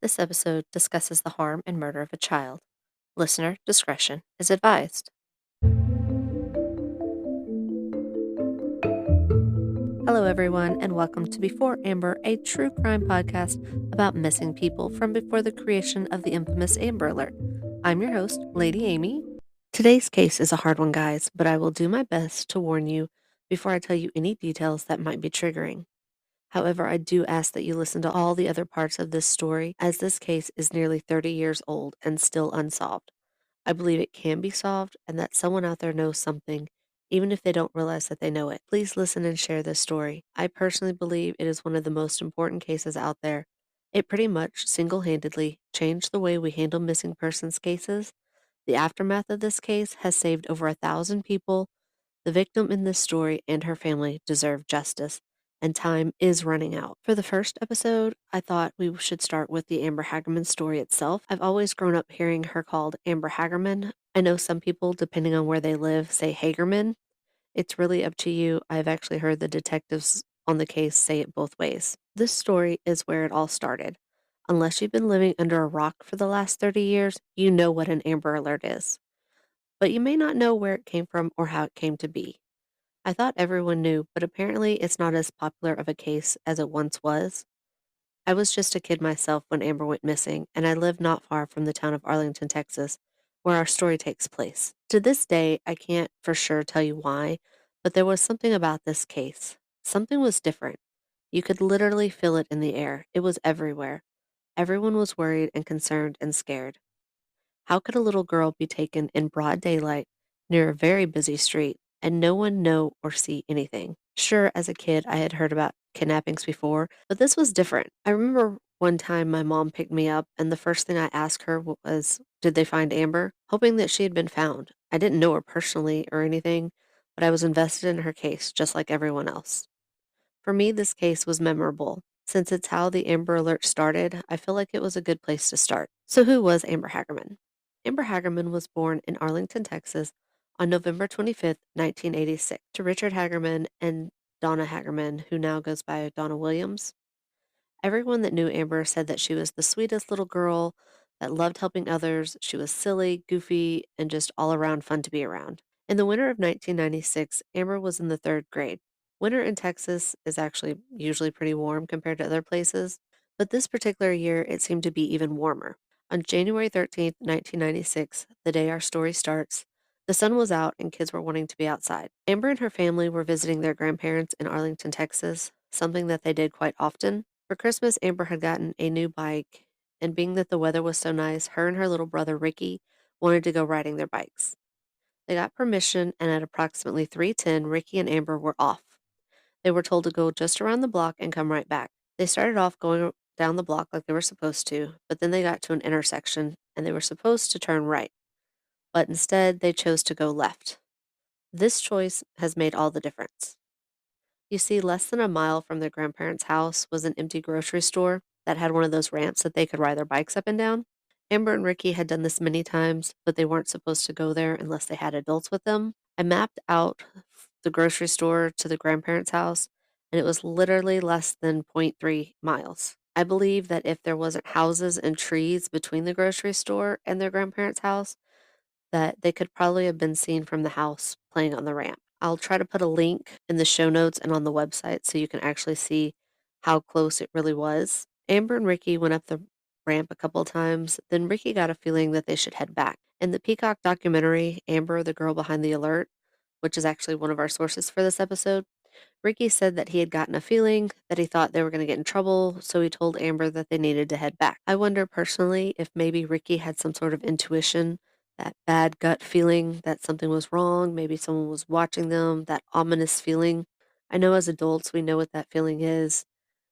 This episode discusses the harm and murder of a child. Listener discretion is advised. Hello, everyone, and welcome to Before Amber, a true crime podcast about missing people from before the creation of the infamous Amber Alert. I'm your host, Lady Amy. Today's case is a hard one, guys, but I will do my best to warn you before I tell you any details that might be triggering. However, I do ask that you listen to all the other parts of this story, as this case is nearly 30 years old and still unsolved. I believe it can be solved and that someone out there knows something, even if they don't realize that they know it. Please listen and share this story. I personally believe it is one of the most important cases out there. It pretty much single handedly changed the way we handle missing persons cases. The aftermath of this case has saved over 1,000 people. The victim in this story and her family deserve justice, and time is running out. For the first episode, I thought we should start with the Amber Hagerman story itself. I've always grown up hearing her called Amber Hagerman. I know some people, depending on where they live, say Hagerman. It's really up to you. I've actually heard the detectives on the case say it both ways. This story is where it all started. Unless you've been living under a rock for the last 30 years, you know what an Amber Alert is. But you may not know where it came from or how it came to be. I thought everyone knew, but apparently it's not as popular of a case as it once was. I was just a kid myself when Amber went missing, and I live not far from the town of Arlington, Texas, where our story takes place. To this day, I can't for sure tell you why, but there was something about this case. Something was different. You could literally feel it in the air. It was everywhere. Everyone was worried and concerned and scared. How could a little girl be taken in broad daylight near a very busy street and no one know or see anything? Sure, as a kid, I had heard about kidnappings before, but this was different. I remember one time my mom picked me up, and the first thing I asked her was, did they find Amber? Hoping that she had been found. I didn't know her personally or anything, but I was invested in her case just like everyone else. For me, this case was memorable. Since it's how the Amber Alert started, I feel like it was a good place to start. So, who was Amber Hagerman? Amber Hagerman was born in Arlington, Texas on November 25th, 1986, to Richard Hagerman and Donna Hagerman, who now goes by Donna Williams. Everyone that knew Amber said that she was the sweetest little girl that loved helping others. She was silly, goofy, and just all around fun to be around. In the winter of 1996, Amber was in the third grade. Winter in Texas is actually usually pretty warm compared to other places, but this particular year it seemed to be even warmer. On January 13th, 1996, the day our story starts, the sun was out and kids were wanting to be outside. Amber and her family were visiting their grandparents in Arlington, Texas, something that they did quite often. For Christmas, Amber had gotten a new bike, and being that the weather was so nice, her and her little brother Ricky wanted to go riding their bikes. They got permission, and at approximately 3:10, Ricky and Amber were off. They were told to go just around the block and come right back. They started off going down the block like they were supposed to, but then they got to an intersection and they were supposed to turn right, but instead they chose to go left. This choice has made all the difference. You see, less than a mile from their grandparents' house was an empty grocery store that had one of those ramps that they could ride their bikes up and down. Amber and Ricky had done this many times, but they weren't supposed to go there unless they had adults with them. I mapped out the grocery store to the grandparents' house, and it was literally less than zero point 0.3 miles. I believe that if there wasn't houses and trees between the grocery store and their grandparents' house, that they could probably have been seen from the house playing on the ramp. I'll try to put a link in the show notes and on the website so you can actually see how close it really was. Amber and Ricky went up the ramp a couple of times, then Ricky got a feeling that they should head back. In the Peacock documentary, Amber, the girl behind the alert, which is actually one of our sources for this episode, Ricky said that he had gotten a feeling that he thought they were going to get in trouble, so he told Amber that they needed to head back. I wonder personally if maybe Ricky had some sort of intuition, that bad gut feeling that something was wrong, maybe someone was watching them, that ominous feeling. I know as adults we know what that feeling is.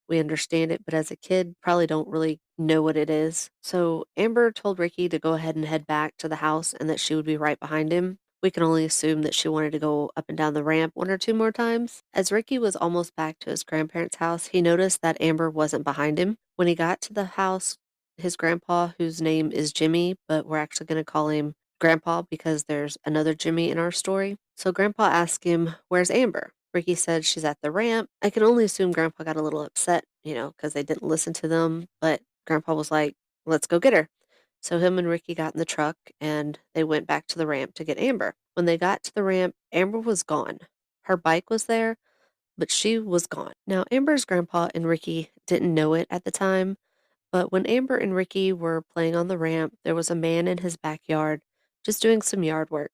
We understand it, but as a kid, probably don't really know what it is. So Amber told Ricky to go ahead and head back to the house and that she would be right behind him. We can only assume that she wanted to go up and down the ramp one or two more times. As Ricky was almost back to his grandparents' house, he noticed that Amber wasn't behind him. When he got to the house, his grandpa, whose name is Jimmy, but we're actually going to call him Grandpa because there's another Jimmy in our story. So Grandpa asked him, "Where's Amber?" Ricky said she's at the ramp. I can only assume Grandpa got a little upset, because they didn't listen to them, but Grandpa was like, let's go get her. So him and Ricky got in the truck and they went back to the ramp to get Amber. When they got to the ramp, Amber was gone. Her bike was there, but she was gone. Now, Amber's grandpa and Ricky didn't know it at the time, but when Amber and Ricky were playing on the ramp, there was a man in his backyard just doing some yard work.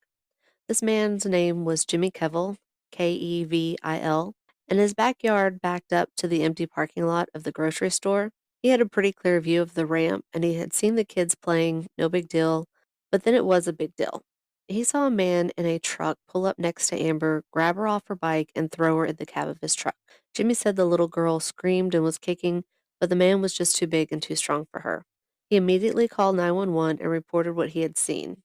This man's name was Jimmy Kevil, Kevil, and his backyard backed up to the empty parking lot of the grocery store. He had a pretty clear view of the ramp, and he had seen the kids playing, no big deal, but then it was a big deal. He saw a man in a truck pull up next to Amber, grab her off her bike, and throw her in the cab of his truck. Jimmy said the little girl screamed and was kicking, but the man was just too big and too strong for her. He immediately called 911 and reported what he had seen.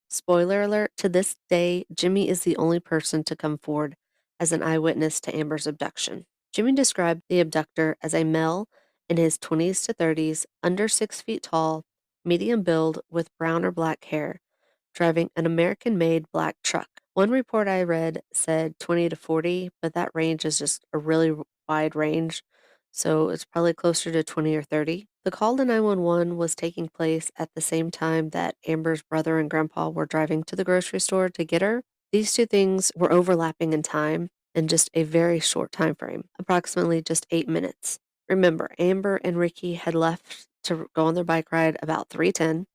Spoiler alert, to this day, Jimmy is the only person to come forward as an eyewitness to Amber's abduction. Jimmy described the abductor as a male in his 20s to 30s, under 6 feet tall, medium build, with brown or black hair, driving an American made black truck. One report I read said 20 to 40, but that range is just a really wide range, so it's probably closer to 20 or 30. The call to 911 was taking place at the same time that Amber's brother and grandpa were driving to the grocery store to get her. These two things were overlapping in time in just a very short time frame, approximately just 8 minutes. Remember, Amber and Ricky had left to go on their bike ride about 3:10,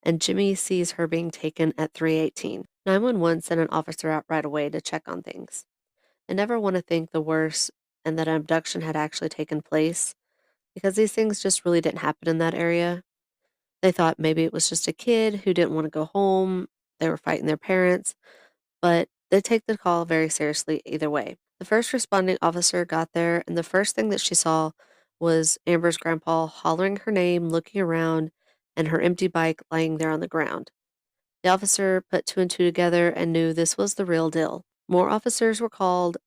and Jimmy sees her being taken at 3:18. 911 sent an officer out right away to check on things. I never want to think the worst and that an abduction had actually taken place because these things just really didn't happen in that area. They thought maybe it was just a kid who didn't want to go home, they were fighting their parents, but they take the call very seriously either way. The first responding officer got there, and the first thing that she saw was Amber's grandpa hollering her name, looking around, and her empty bike lying there on the ground. The officer put two and two together and knew this was the real deal. More officers were called,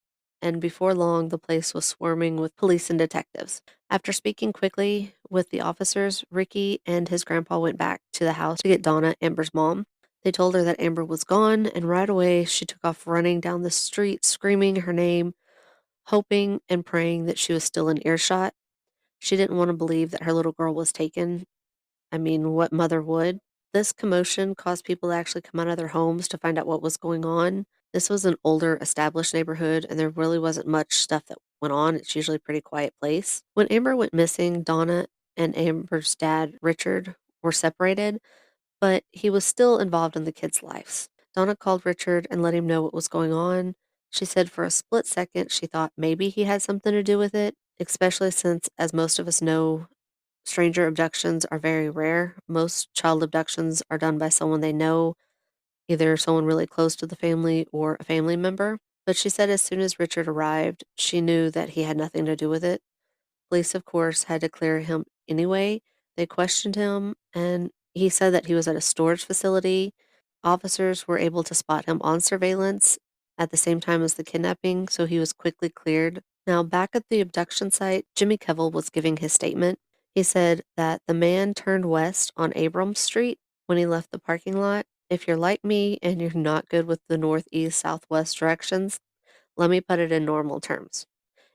and before long, the place was swarming with police and detectives. After speaking quickly with the officers, Ricky and his grandpa went back to the house to get Donna, Amber's mom. They told her that Amber was gone, and right away she took off running down the street, screaming her name, hoping and praying that she was still in earshot. She didn't want to believe that her little girl was taken. I mean, what mother would? This commotion caused people to actually come out of their homes to find out what was going on. This was an older, established neighborhood, and there really wasn't much stuff that went on. It's usually a pretty quiet place. When Amber went missing, Donna and Amber's dad, Richard, were separated, but he was still involved in the kids' lives. Donna called Richard and let him know what was going on. She said for a split second she thought maybe he had something to do with it, especially since, as most of us know, stranger abductions are very rare. Most child abductions are done by someone they know, either someone really close to the family or a family member. But she said as soon as Richard arrived, she knew that he had nothing to do with it. Police, of course, had to clear him anyway. They questioned him, and he said that he was at a storage facility. Officers were able to spot him on surveillance at the same time as the kidnapping, so he was quickly cleared. Now, back at the abduction site, Jimmy Kevil was giving his statement. He said that the man turned west on Abram Street when he left the parking lot. If you're like me and you're not good with the northeast southwest directions, let me put it in normal terms.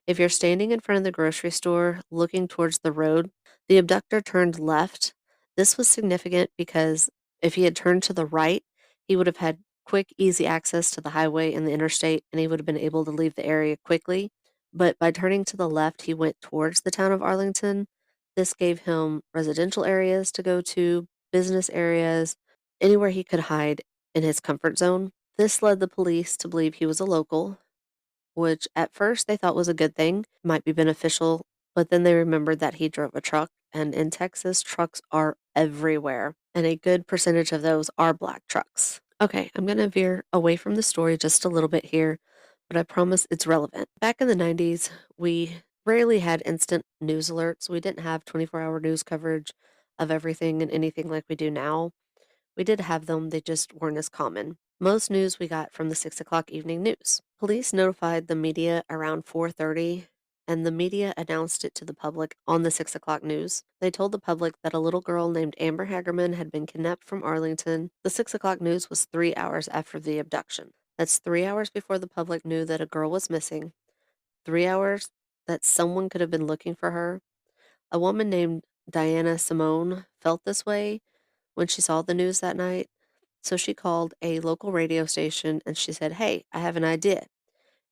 If you're standing in front of the grocery store looking towards the road, the abductor turned left. This was significant because if he had turned to the right, he would have had quick, easy access to the highway and the interstate, and he would have been able to leave the area quickly. But by turning to the left, he went towards the town of Arlington. This gave him residential areas to go to, business areas, anywhere he could hide in his comfort zone. This led the police to believe he was a local, which at first they thought was a good thing, might be beneficial, but then they remembered that he drove a truck, and in Texas, trucks are everywhere, and a good percentage of those are black trucks. Okay, I'm going to veer away from the story just a little bit here, but I promise it's relevant. Back in the 90s, we rarely had instant news alerts. We didn't have 24-hour news coverage of everything and anything like we do now. We did have them, they just weren't as common. Most news we got from the 6 o'clock evening news. Police notified the media around 4:30, and the media announced it to the public on the 6 o'clock news. They told the public that a little girl named Amber Hagerman had been kidnapped from Arlington. The 6 o'clock news was 3 hours after the abduction. That's 3 hours before the public knew that a girl was missing, 3 hours that someone could have been looking for her. A woman named Diana Simone felt this way when she saw the news that night. So she called a local radio station and she said, "Hey, I have an idea.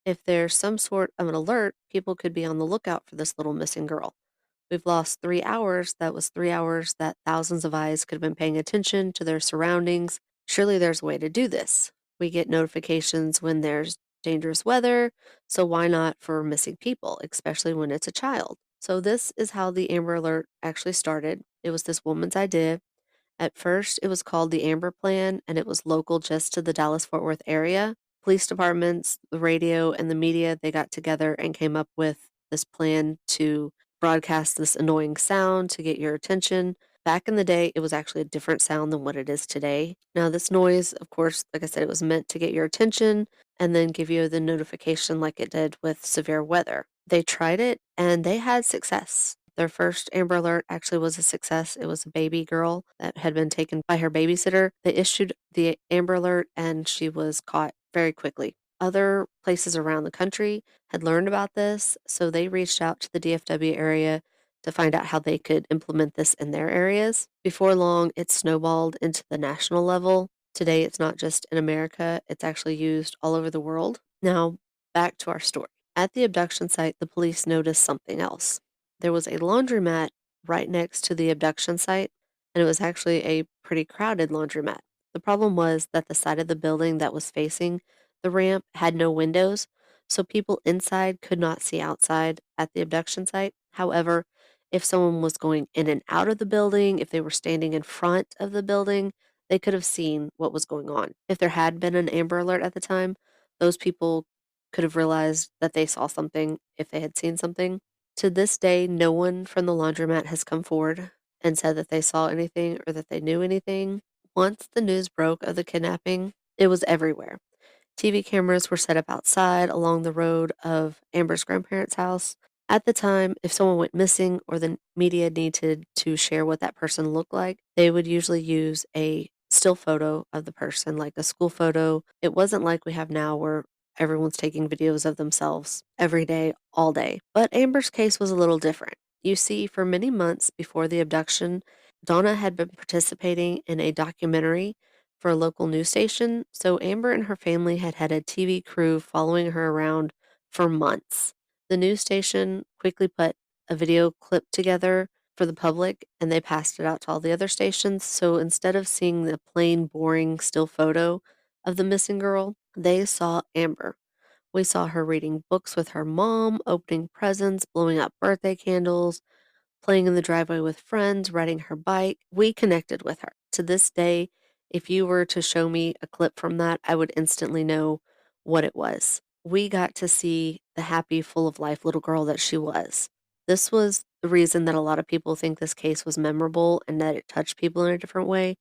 If there's some sort of an alert, people could be on the lookout for this little missing girl. We've lost 3 hours. That was 3 hours that thousands of eyes could have been paying attention to their surroundings. Surely there's a way to do this. We get notifications when there's dangerous weather, so why not for missing people, especially when it's a child?" So this is how the Amber Alert actually started. It was this woman's idea. At first, it was called the Amber Plan, and it was local just to the Dallas-Fort Worth area. Police departments, the radio, and the media, they got together and came up with this plan to broadcast this annoying sound to get your attention. Back in the day, it was actually a different sound than what it is today. Now, this noise, of course, like I said, it was meant to get your attention and then give you the notification like it did with severe weather. They tried it and they had success. Their first Amber Alert actually was a success. It was a baby girl that had been taken by her babysitter. They issued the Amber Alert and she was caught very quickly. Other places around the country had learned about this, so they reached out to the DFW area to find out how they could implement this in their areas. Before long, it snowballed into the national level. Today, it's not just in America, it's actually used all over the world. Now, back to our story. At the abduction site, the police noticed something else. There was a laundromat right next to the abduction site, and it was actually a pretty crowded laundromat. The problem was that the side of the building that was facing the ramp had no windows, so people inside could not see outside at the abduction site. However, if someone was going in and out of the building, if they were standing in front of the building, they could have seen what was going on. If there had been an Amber Alert at the time, those people could have realized that they saw something if they had seen something. To this day, no one from the laundromat has come forward and said that they saw anything or that they knew anything. Once the news broke of the kidnapping, it was everywhere. TV cameras were set up outside along the road of Amber's grandparents' house. At the time, if someone went missing or the media needed to share what that person looked like, they would usually use a still photo of the person, like a school photo. It wasn't like we have now where everyone's taking videos of themselves every day, all day. But Amber's case was a little different. You see, for many months before the abduction, Donna had been participating in a documentary for a local news station, so Amber and her family had had a TV crew following her around for months. The news station quickly put a video clip together for the public and they passed it out to all the other stations. So instead of seeing the plain, boring still photo of the missing girl, they saw Amber. We saw her reading books with her mom, opening presents, blowing out birthday candles, playing in the driveway with friends, riding her bike. We connected with her. To this day, if you were to show me a clip from that, I would instantly know what it was. We got to see the happy, full of life little girl that she was. This was the reason that a lot of people think this case was memorable and that it touched people in a different way.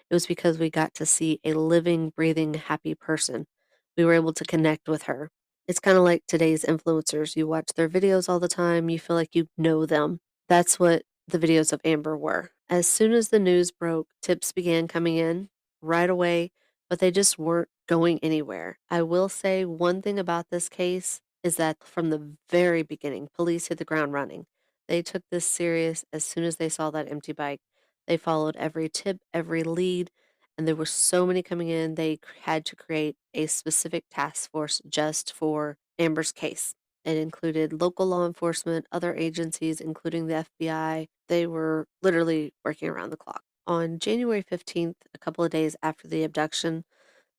It was because we got to see a living, breathing, happy person. We were able to connect with her. It's kind of like today's influencers. You watch their videos all the time, you feel like you know them. That's what the videos of Amber were. As soon as the news broke, tips began coming in right away, but they just weren't going anywhere. I will say one thing about this case is that from the very beginning, police hit the ground running. They took this serious as soon as they saw that empty bike. They followed every tip, every lead, and there were so many coming in, they had to create a specific task force just for Amber's case. It included local law enforcement, other agencies, including the FBI. They were literally working around the clock. On January 15th, a couple of days after the abduction,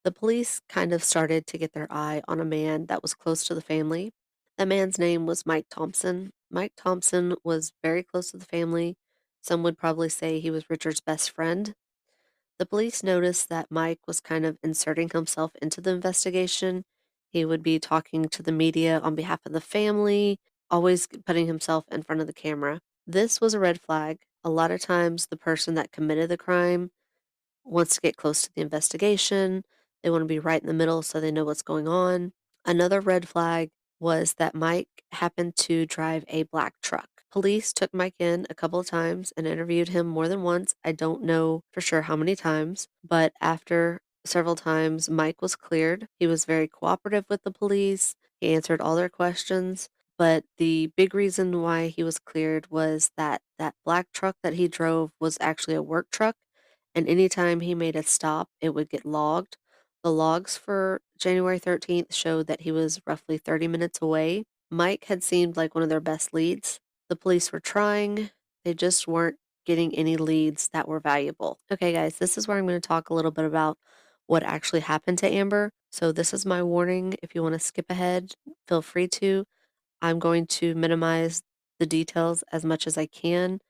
the police kind of started to get their eye on a man that was close to the family. That man's name was Mike Thompson. Mike Thompson was very close to the family. Some would probably say he was Richard's best friend. The police noticed that Mike was kind of inserting himself into the investigation. He would be talking to the media on behalf of the family, always putting himself in front of the camera. This was a red flag. A lot of times, the person that committed the crime wants to get close to the investigation. They want to be right in the middle so they know what's going on. Another red flag was that Mike happened to drive a black truck. Police took Mike in a couple of times and interviewed him more than once. I don't know for sure how many times, but after several times, Mike was cleared. He was very cooperative with the police. He answered all their questions. But the big reason why he was cleared was that that black truck that he drove was actually a work truck, and anytime he made a stop, it would get logged. The logs for January 13th showed that he was roughly 30 minutes away. Mike had seemed like one of their best leads. The police were trying, they just weren't getting any leads that were valuable. Okay, guys, this is where I'm going to talk a little bit about what actually happened to Amber. So, this is my warning. If you want to skip ahead, feel free to. I'm going to minimize the details as much as I can.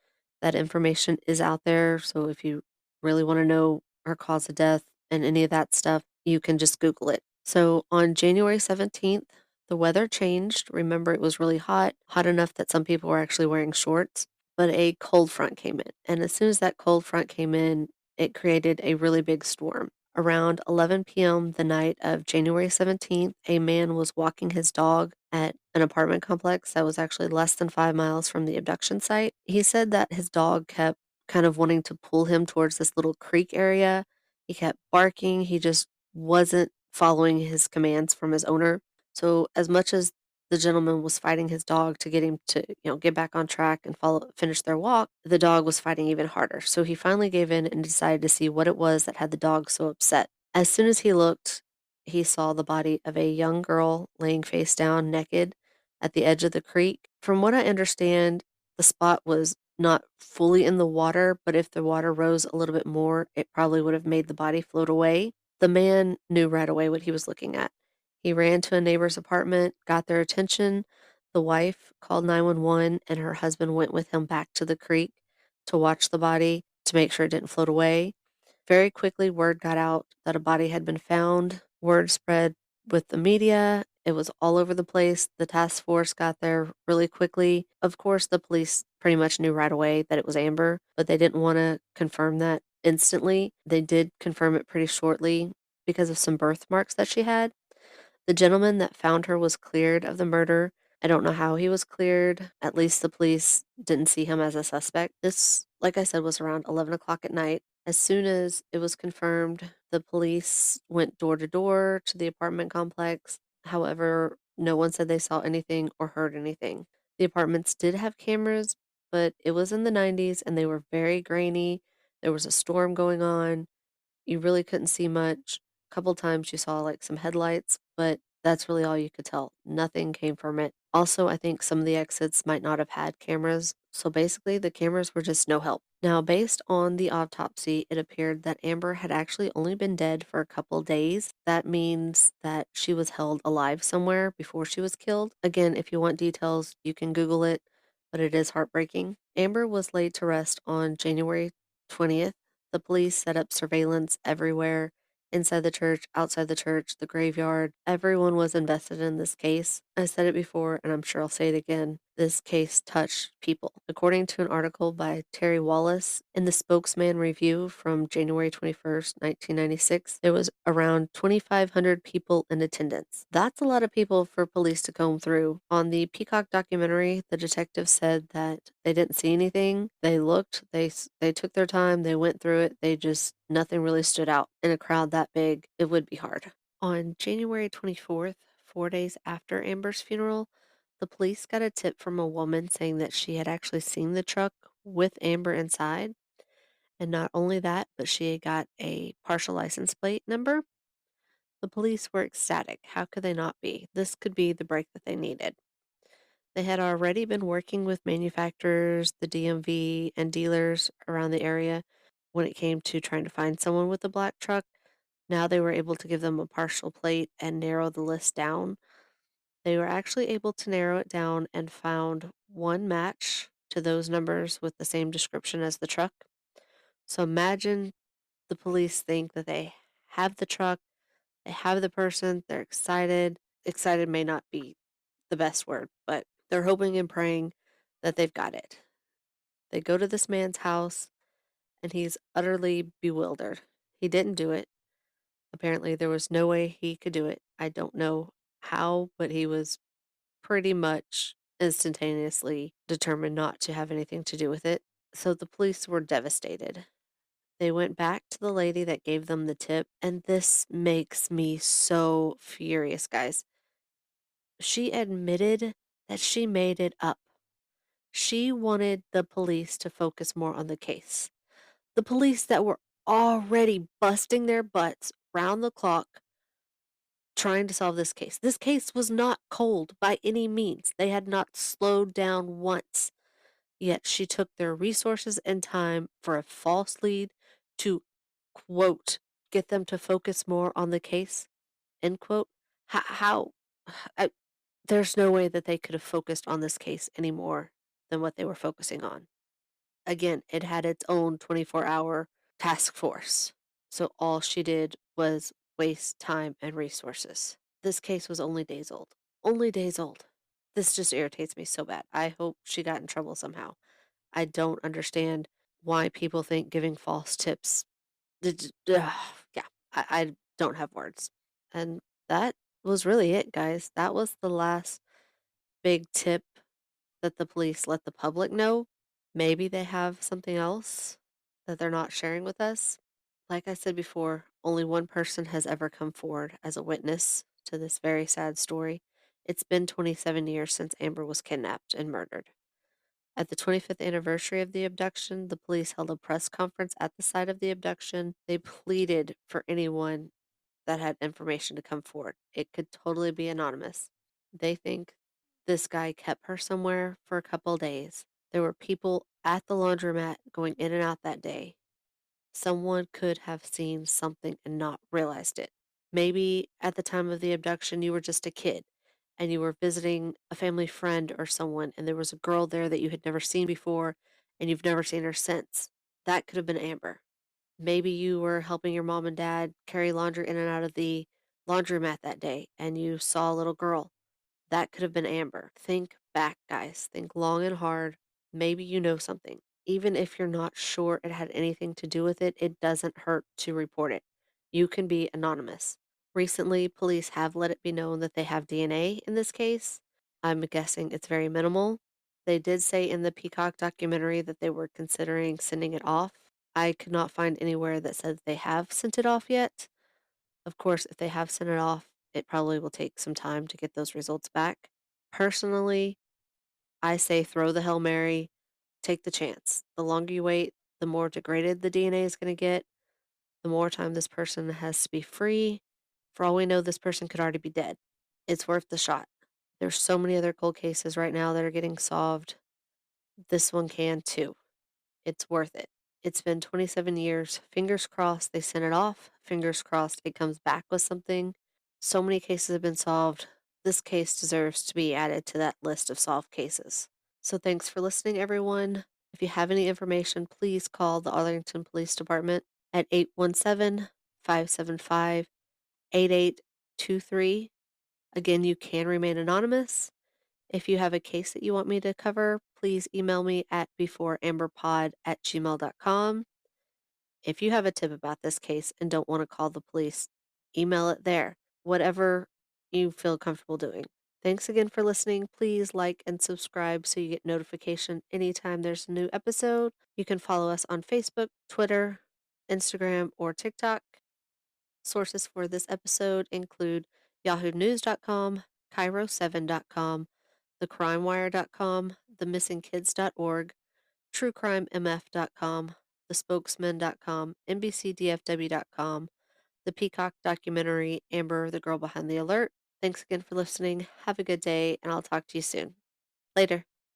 That information is out there. So if you really want to know her cause of death and any of that stuff, you can just Google it. So on January 17th, the weather changed. Remember, it was really hot, hot enough that some people were actually wearing shorts, but a cold front came in. And as soon as that cold front came in, it created a really big storm. Around 11 p.m. the night of January 17th, a man was walking his dog at an apartment complex that was actually less than 5 miles from the abduction site. He said that his dog kept kind of wanting to pull him towards this little creek area. He kept barking. He just wasn't following his commands from his owner. So, as much as the gentleman was fighting his dog to get him to, get back on track and finish their walk, the dog was fighting even harder. So he finally gave in and decided to see what it was that had the dog so upset. As soon as he looked, he saw the body of a young girl laying face down, naked, at the edge of the creek. From what I understand, the spot was not fully in the water, but if the water rose a little bit more, it probably would have made the body float away. The man knew right away what he was looking at. He ran to a neighbor's apartment, got their attention. The wife called 911, and her husband went with him back to the creek to watch the body to make sure it didn't float away. Very quickly, word got out that a body had been found. Word spread with the media. It was all over the place. The task force got there really quickly. Of course, the police pretty much knew right away that it was Amber, but they didn't want to confirm that instantly. They did confirm it pretty shortly because of some birthmarks that she had. The gentleman that found her was cleared of the murder. I don't know how he was cleared. At least the police didn't see him as a suspect. This, like I said, was around 11 o'clock at night. As soon as it was confirmed, the police went door to door to the apartment complex. However, no one said they saw anything or heard anything. The apartments did have cameras, but it was in the 90s and they were very grainy. There was a storm going on. You really couldn't see much. A couple times you saw, like, some headlights, but that's really all you could tell. Nothing came from it. Also, I think some of the exits might not have had cameras, so basically the cameras were just no help. Now, based on the autopsy, it appeared that Amber had actually only been dead for a couple days. That means that she was held alive somewhere before she was killed. Again, if you want details, you can Google it, but it is heartbreaking. Amber was laid to rest on January 20th. The police set up surveillance everywhere, inside the church, outside the church, the graveyard. Everyone was invested in this case. I said it before, and I'm sure I'll say it again. This case touched people. According to an article by Terry Wallace in the Spokesman Review from January 21st, 1996, there was around 2,500 people in attendance. That's a lot of people for police to comb through. On the Peacock documentary, the detective said that they didn't see anything. They looked, they took their time, they went through it. They just, nothing really stood out. In a crowd that big, it would be hard. On January 24th, 4 days after Amber's funeral, the police got a tip from a woman saying that she had actually seen the truck with Amber inside. And not only that, but she had got a partial license plate number. The police were ecstatic. How could they not be? This could be the break that they needed. They had already been working with manufacturers, the DMV, and dealers around the area when it came to trying to find someone with a black truck. Now they were able to give them a partial plate and narrow the list down. They were actually able to narrow it down and found one match to those numbers with the same description as the truck. So imagine the police think that they have the truck, they have the person, they're excited. Excited may not be the best word, but they're hoping and praying that they've got it. They go to this man's house and he's utterly bewildered. He didn't do it. Apparently, there was no way he could do it. I don't know how, but he was pretty much instantaneously determined not to have anything to do with it. So the police were devastated. They went back to the lady that gave them the tip, and this makes me so furious, guys. She admitted that she made it up. She wanted the police to focus more on the case. The police that were already busting their butts round the clock trying to solve this case. This case was not cold by any means. They had not slowed down once. Yet she took their resources and time for a false lead to, quote, get them to focus more on the case, end quote. How I, there's no way that they could have focused on this case any more than what they were focusing on. Again, it had its own 24-hour task force. So all she did was waste time and resources. This case was only days old. Only days old. This just irritates me so bad. I hope she got in trouble somehow. I don't understand why people think giving false tips. Yeah, I don't have words. And that was really it, guys. That was the last big tip that the police let the public know. Maybe they have something else that they're not sharing with us. Like I said before, only one person has ever come forward as a witness to this very sad story. It's been 27 years since Amber was kidnapped and murdered. At the 25th anniversary of the abduction, the police held a press conference at the site of the abduction. They pleaded for anyone that had information to come forward. It could totally be anonymous. They think this guy kept her somewhere for a couple days. There were people at the laundromat going in and out that day. Someone could have seen something and not realized it. Maybe at the time of the abduction, you were just a kid and you were visiting a family friend or someone, and there was a girl there that you had never seen before and you've never seen her since. That could have been Amber. Maybe you were helping your mom and dad carry laundry in and out of the laundromat that day and you saw a little girl. That could have been Amber. Think back, guys. Think long and hard. Maybe you know something. Even if you're not sure it had anything to do with it, it doesn't hurt to report it. You can be anonymous. Recently, police have let it be known that they have DNA in this case. I'm guessing it's very minimal. They did say in the Peacock documentary that they were considering sending it off. I could not find anywhere that said they have sent it off yet. Of course, if they have sent it off, it probably will take some time to get those results back. Personally, I say throw the Hail Mary, take the chance. The longer you wait, the more degraded the DNA is going to get, the more time this person has to be free. For all we know, this person could already be dead. It's worth the shot. There's so many other cold cases right now that are getting solved. This one can too. It's worth it. It's been 27 years. Fingers crossed they send it off. Fingers crossed it comes back with something. So many cases have been solved. This case deserves to be added to that list of solved cases. So thanks for listening, everyone. If you have any information, please call the Arlington Police Department at 817-575-8823. Again, you can remain anonymous. If you have a case that you want me to cover, please email me at beforeamberpod@gmail.com. If you have a tip about this case and don't want to call the police, email it there. Whatever you feel comfortable doing. Thanks again for listening. Please like and subscribe so you get notification anytime there's a new episode. You can follow us on Facebook, Twitter, Instagram, or TikTok. Sources for this episode include yahoonews.com, cairo7.com, thecrimewire.com, themissingkids.org, truecrimemf.com, thespokesman.com, NBCDFW.com, the Peacock Documentary Amber, the Girl Behind the Alert. Thanks again for listening. Have a good day, and I'll talk to you soon. Later.